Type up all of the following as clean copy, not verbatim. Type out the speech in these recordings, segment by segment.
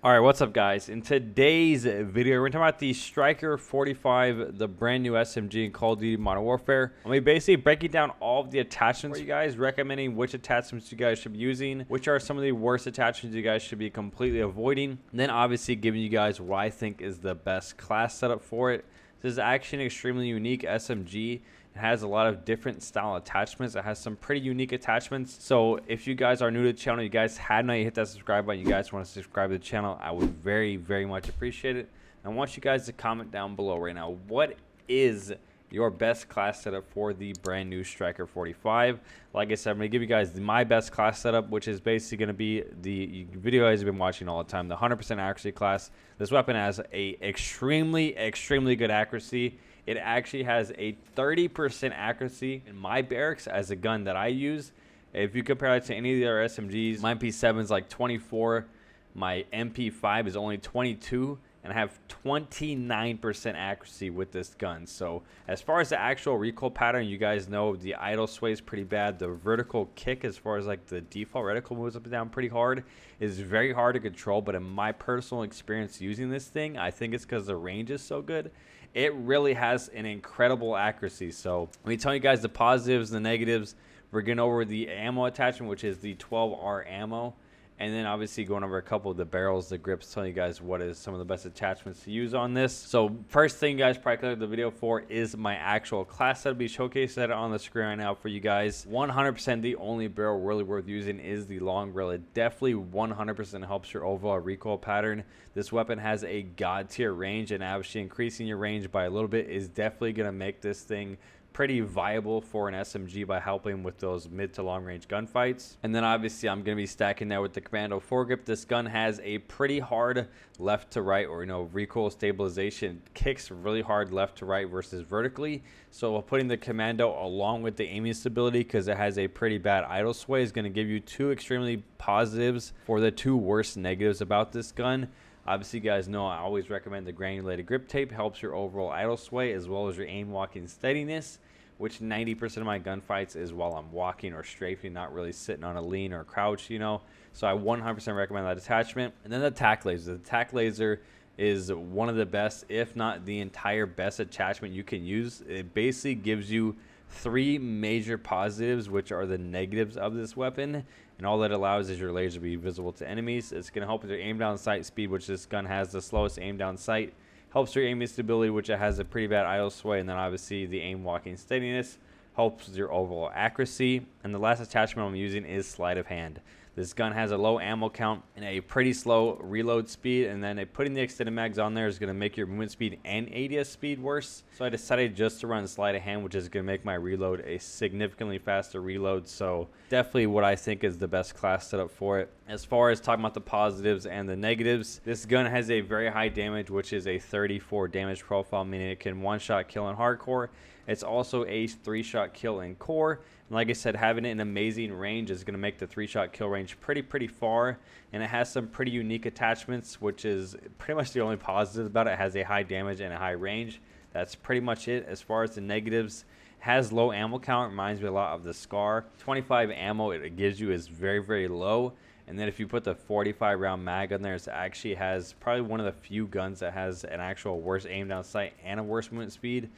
All right, what's up, guys? In today's video, we're talking about the Striker 45, the brand new SMG in Call of Duty Modern Warfare. I'm basically breaking down all of the attachments for you guys, recommending which attachments you guys should be using, which are some of the worst attachments you guys should be completely avoiding, and then obviously giving you guys what I think is the best class setup for it. This is actually an extremely unique SMG. It has a lot of different style attachments. It has some pretty unique attachments. So if you guys are new to the channel, you guys hadn't already hit that subscribe button, you guys want to subscribe to the channel, I would very, very much appreciate it. I want you guys to comment down below right now, what is your best class setup for the brand new Striker 45? Like I said, I'm going to give you guys my best class setup, which is basically going to be the video you guys have been watching all the time, the 100% accuracy class. This weapon has a extremely good accuracy. It actually has a 30% accuracy in my barracks as a gun that I use. If you compare that to any of the other SMGs, my MP7 is like 24, my MP5 is only 22, and I have 29% accuracy with this gun. So as far as the actual recoil pattern, you guys know the idle sway is pretty bad. The vertical kick, as far as like the default reticle moves up and down pretty hard, is very hard to control. But in my personal experience using this thing, I think it's because the range is so good. It really has an incredible accuracy. So let me tell you guys the positives and the negatives. We're going over the ammo attachment, which is the 12R ammo. And then obviously going over a couple of the barrels, the grips, telling you guys what is some of the best attachments to use on this. So first thing you guys probably clicked the video for is my actual class that'll be showcased on the screen right now for you guys. 100% the only barrel really worth using is the long barrel. It definitely 100% helps your overall recoil pattern. This weapon has a god tier range, and obviously increasing your range by a little bit is definitely going to make this thing pretty viable for an SMG by helping with those mid to long range gunfights. And then obviously I'm going to be stacking that with the Commando foregrip. This gun has a pretty hard left to right, or recoil stabilization. It kicks really hard left to right versus vertically. So putting the Commando along with the aiming stability, because it has a pretty bad idle sway, is going to give you two extremely positives for the two worst negatives about this gun. Obviously, you guys know I always recommend the granulated grip tape. Helps your overall idle sway as well as your aim walking steadiness, which 90% of my gunfights is while I'm walking or strafing, not really sitting on a lean or crouch, So I 100% recommend that attachment. And then the tac laser. The tac laser is one of the best, if not the entire best attachment you can use. It basically gives you three major positives, which are the negatives of this weapon, and all that allows is your laser to be visible to enemies. It's going to help with your aim down sight speed, which this gun has the slowest aim down sight. Helps your aiming stability, which it has a pretty bad idle sway, and then obviously the aim walking steadiness helps with your overall accuracy. And the last attachment I'm using is sleight of hand. This gun has a low ammo count and a pretty slow reload speed, and then putting the extended mags on there is going to make your movement speed and ADS speed worse. So I decided just to run sleight of hand, which is going to make my reload a significantly faster reload. So definitely what I think is the best class setup for it. As far as talking about the positives and the negatives, this gun has a very high damage, which is a 34 damage profile, meaning it can one-shot kill in hardcore. It's also a 3-shot kill in core. And like I said, having it in amazing range is going to make the 3-shot kill range pretty far. And it has some pretty unique attachments, which is pretty much the only positive about it. It has a high damage and a high range. That's pretty much it. As far as the negatives, it has low ammo count. Reminds me a lot of the Scar. 25 ammo it gives you is very low. And then if you put the 45 round mag on there, it actually has probably one of the few guns that has an actual worse aim down sight and a worse movement speed.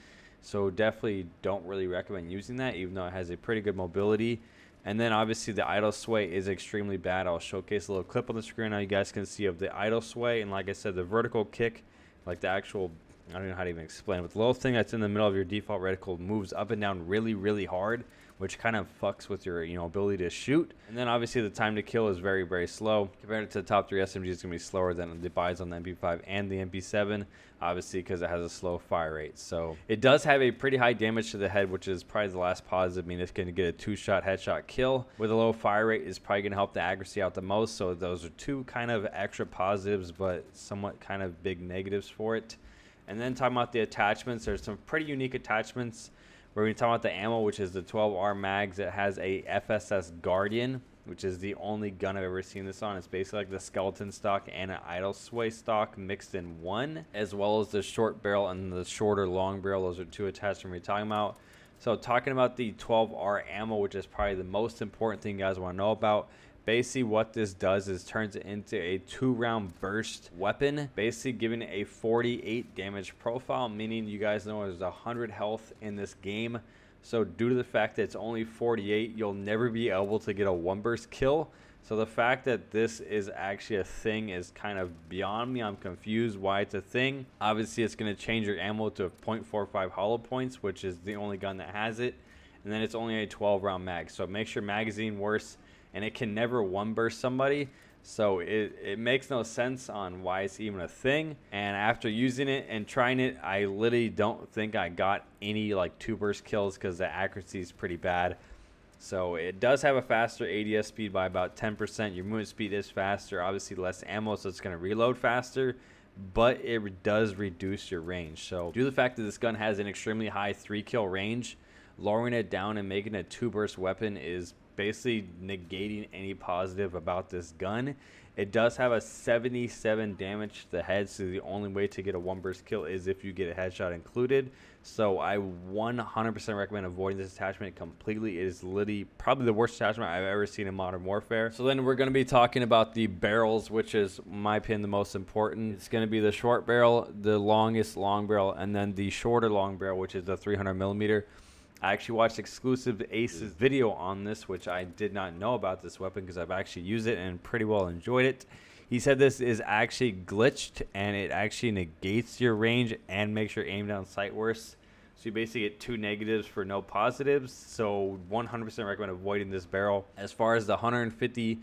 So definitely don't really recommend using that, even though it has a pretty good mobility. And then obviously the idle sway is extremely bad. I'll showcase a little clip on the screen now you guys can see of the idle sway. And like I said, the vertical kick, like the actual, I don't know how to even explain it, but the little thing that's in the middle of your default reticle moves up and down really hard, which kind of fucks with your ability to shoot. And then obviously the time to kill is very slow. Compared to the top 3 SMGs, it's going to be slower than the buys on the MP5 and the MP7, obviously because it has a slow fire rate. So it does have a pretty high damage to the head, which is probably the last positive. I mean, it's going to get a 2-shot headshot kill. With a low fire rate is probably going to help the accuracy out the most. So those are two kind of extra positives, but somewhat kind of big negatives for it. And then talking about the attachments, there's some pretty unique attachments. We're going to talk about the ammo, which is the 12R mags. It has a FSS Guardian, which is the only gun I've ever seen this on. It's basically like the skeleton stock and an idle sway stock mixed in one, as well as the short barrel and the shorter long barrel. Those are two attachments we're talking about. So talking about the 12R ammo, which is probably the most important thing you guys want to know about. Basically what this does is turns it into a 2-round burst weapon, basically giving it a 48 damage profile, meaning you guys know there's 100 health in this game. So due to the fact that it's only 48, you'll never be able to get a 1-burst kill. So the fact that this is actually a thing is kind of beyond me. I'm confused why it's a thing. Obviously it's going to change your ammo to 0.45 hollow points, which is the only gun that has it. And then it's only a 12-round mag, so it makes your magazine worse, and it can never 1-burst somebody. So it makes no sense on why it's even a thing. And after using it and trying it, I literally don't think I got any like 2-burst kills because the accuracy is pretty bad. So it does have a faster ADS speed by about 10%. Your movement speed is faster, obviously less ammo, so it's going to reload faster, but it does reduce your range. So due to the fact that this gun has an extremely high 3-kill range, lowering it down and making a 2-burst weapon is basically negating any positive about this gun. It does have a 77 damage to the head, so the only way to get a 1-burst kill is if you get a headshot included. So I 100% recommend avoiding this attachment completely. It is literally probably the worst attachment I've ever seen in Modern Warfare. So then we're going to be talking about the barrels, which is, in my opinion, the most important. It's going to be the short barrel, the longest long barrel, and then the shorter long barrel, which is the 300mm. I actually watched exclusive Ace's video on this, which I did not know about this weapon because I've actually used it and pretty well enjoyed it. He said this is actually glitched and it actually negates your range and makes your aim down sight worse. So you basically get 2 negatives for no positives. So 100% recommend avoiding this barrel. As far as the 150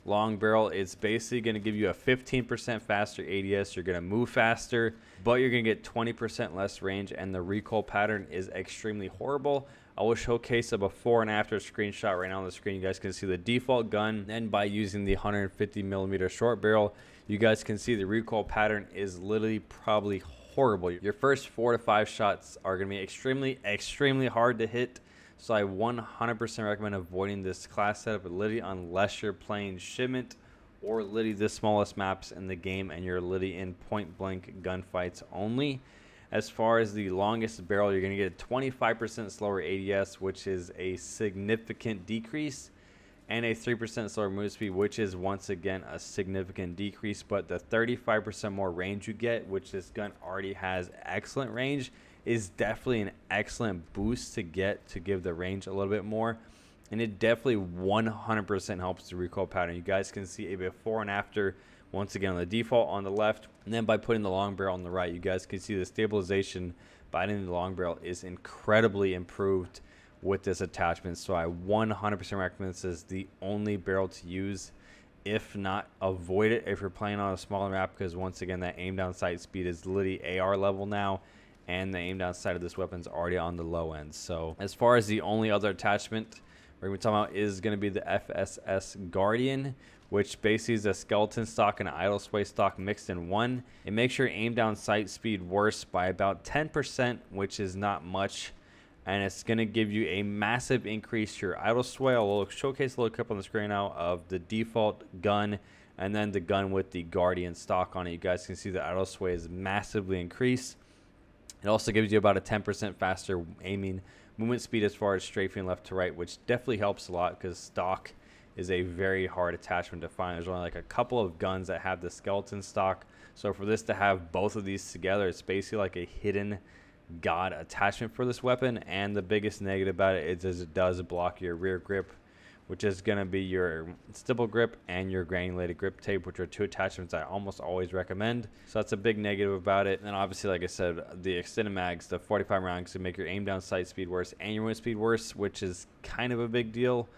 long barrel, it's basically going to give you a 15% faster ADS. You're going to move faster, but you're going to get 20% less range, and the recoil pattern is extremely horrible. I will showcase a before and after screenshot right now on the screen. You guys can see the default gun, and by using the 150mm short barrel, you guys can see the recoil pattern is literally probably horrible. Your first 4 to 5 shots are going to be extremely hard to hit. So I 100% recommend avoiding this class setup, literally, unless you're playing shipment or literally the smallest maps in the game and you're literally in point blank gunfights only. As far as the longest barrel, you're going to get a 25% slower ADS, which is a significant decrease, and a 3% slower move speed, which is once again a significant decrease. But the 35% more range you get, which this gun already has excellent range, is definitely an excellent boost to get to give the range a little bit more. And it definitely 100% helps the recoil pattern. You guys can see a before and after once again on the default on the left, and then by putting the long barrel on the right, you guys can see the stabilization by adding the long barrel is incredibly improved with this attachment. So I 100% recommend this as the only barrel to use. If not, avoid it if you're playing on a smaller map, because once again that aim down sight speed is literally AR level now, and the aim down sight of this weapon is already on the low end. So as far as the only other attachment we're going to be talking about is going to be the FSS Guardian, which basically is a skeleton stock and an idle sway stock mixed in one. It makes your aim down sight speed worse by about 10%, which is not much, and it's going to give you a massive increase to your idle sway. I'll showcase a little clip on the screen now of the default gun and then the gun with the Guardian stock on it. You guys can see the idle sway is massively increased. It also gives you about a 10% faster aiming movement speed as far as strafing left to right, which definitely helps a lot because stock is a very hard attachment to find. There's only like a couple of guns that have the skeleton stock. So for this to have both of these together, it's basically like a hidden god attachment for this weapon. And the biggest negative about it is it does block your rear grip, which is going to be your stipple grip and your granulated grip tape, which are 2 attachments I almost always recommend. So that's a big negative about it. And obviously, like I said, the extended mags, the 45 rounds, can make your aim down sight speed worse and your wind speed worse, which is kind of a big deal.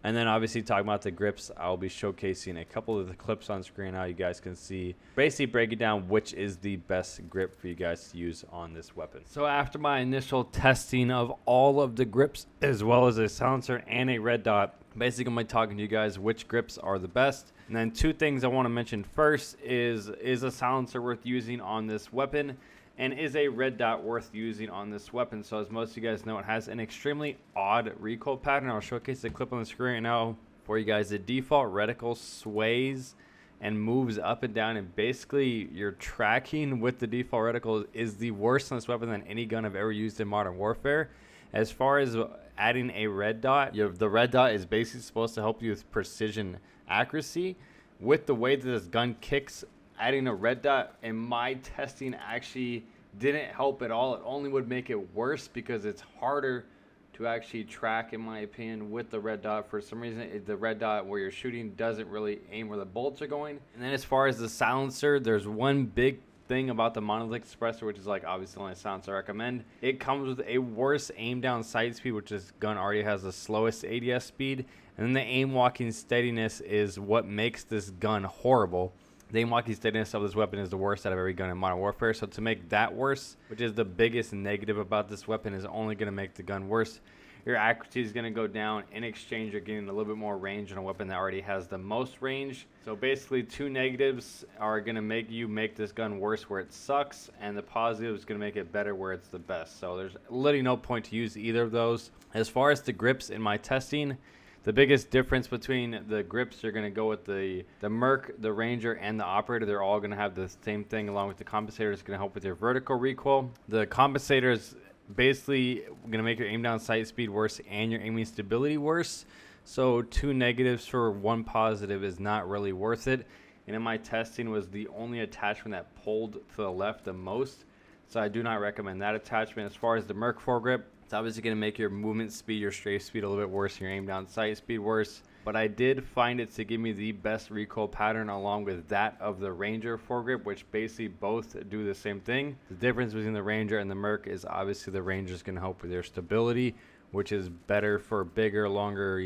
And then obviously talking about the grips, I'll be showcasing a couple of the clips on screen now. You guys can see, basically breaking down which is the best grip for you guys to use on this weapon. So after my initial testing of all of the grips, as well as a silencer and a red dot, basically I'm going to be talking to you guys which grips are the best. And then 2 things I want to mention first is a silencer worth using on this weapon? And is a red dot worth using on this weapon? So as most of you guys know, it has an extremely odd recoil pattern. I'll showcase the clip on the screen right now for you guys. The default reticle sways and moves up and down, and basically your tracking with the default reticle is the worst on this weapon than any gun I've ever used in Modern Warfare. As far as adding a red dot, the red dot is basically supposed to help you with precision accuracy. With the way that this gun kicks, adding a red dot in my testing actually didn't help at all. It only would make it worse because it's harder to actually track, in my opinion, with the red dot. For some reason, the red dot where you're shooting doesn't really aim where the bullets are going. And then as far as the silencer, there's one big thing about the monolithic suppressor, which is like obviously the only silencer I recommend. It comes with a worse aim down sight speed, which this gun already has the slowest ADS speed. And then the aim walking steadiness is what makes this gun horrible. The aim walking steadiness of this weapon is the worst out of every gun in Modern Warfare. So to make that worse, which is the biggest negative about this weapon, is only going to make the gun worse. Your accuracy is going to go down. In exchange, you're getting a little bit more range on a weapon that already has the most range. So basically, two negatives are going to make this gun worse where it sucks, and the positive is going to make it better where it's the best. So there's literally no point to use either of those. As far as the grips in my testing, the biggest difference between the grips, you're going to go with the Merc, the Ranger, and the Operator. They're all going to have the same thing, along with the compensator. It's going to help with your vertical recoil. The compensator is basically going to make your aim down sight speed worse and your aiming stability worse. So two negatives for one positive is not really worth it. And in my testing, was the only attachment that pulled to the left the most. So I do not recommend that attachment. As far as the Merc foregrip, it's obviously going to make your movement speed, your strafe speed a little bit worse, and your aim down sight speed worse. But I did find it to give me the best recoil pattern along with that of the Ranger foregrip, which basically both do the same thing. The difference between the Ranger and the Merc is obviously the Ranger is going to help with your stability, which is better for bigger, longer,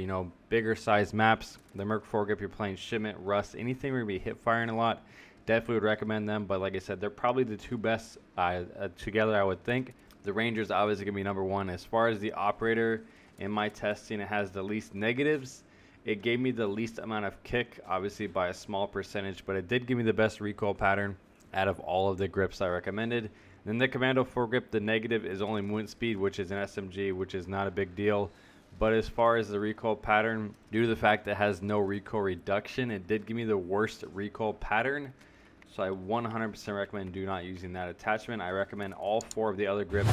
bigger size maps. The Merc foregrip, you're playing shipment, rust, anything where you're going to be hip firing a lot, definitely would recommend them. But like I said, they're probably the two best together, I would think. The Ranger is obviously going to be number one. As far as the Operator, in my testing, it has the least negatives. It gave me the least amount of kick, obviously by a small percentage, but it did give me the best recoil pattern out of all of the grips I recommended. Then the Commando foregrip, the negative is only movement speed, which is an SMG, which is not a big deal. But as far as the recoil pattern, due to the fact that it has no recoil reduction, it did give me the worst recoil pattern. So I 100% recommend do not using that attachment. I recommend all four of the other grips.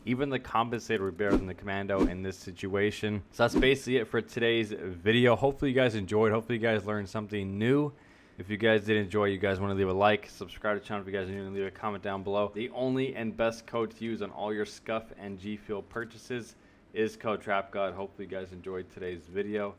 Even the compensator would be better than the Commando in this situation. So that's basically it for today's video. Hopefully you guys enjoyed. Hopefully you guys learned something new. If you guys did enjoy, you guys want to leave a like, subscribe to the channel if you guys are new, and leave a comment down below. The only and best code to use on all your Scuff and GFUEL purchases is code Trapgod. Hopefully you guys enjoyed today's video.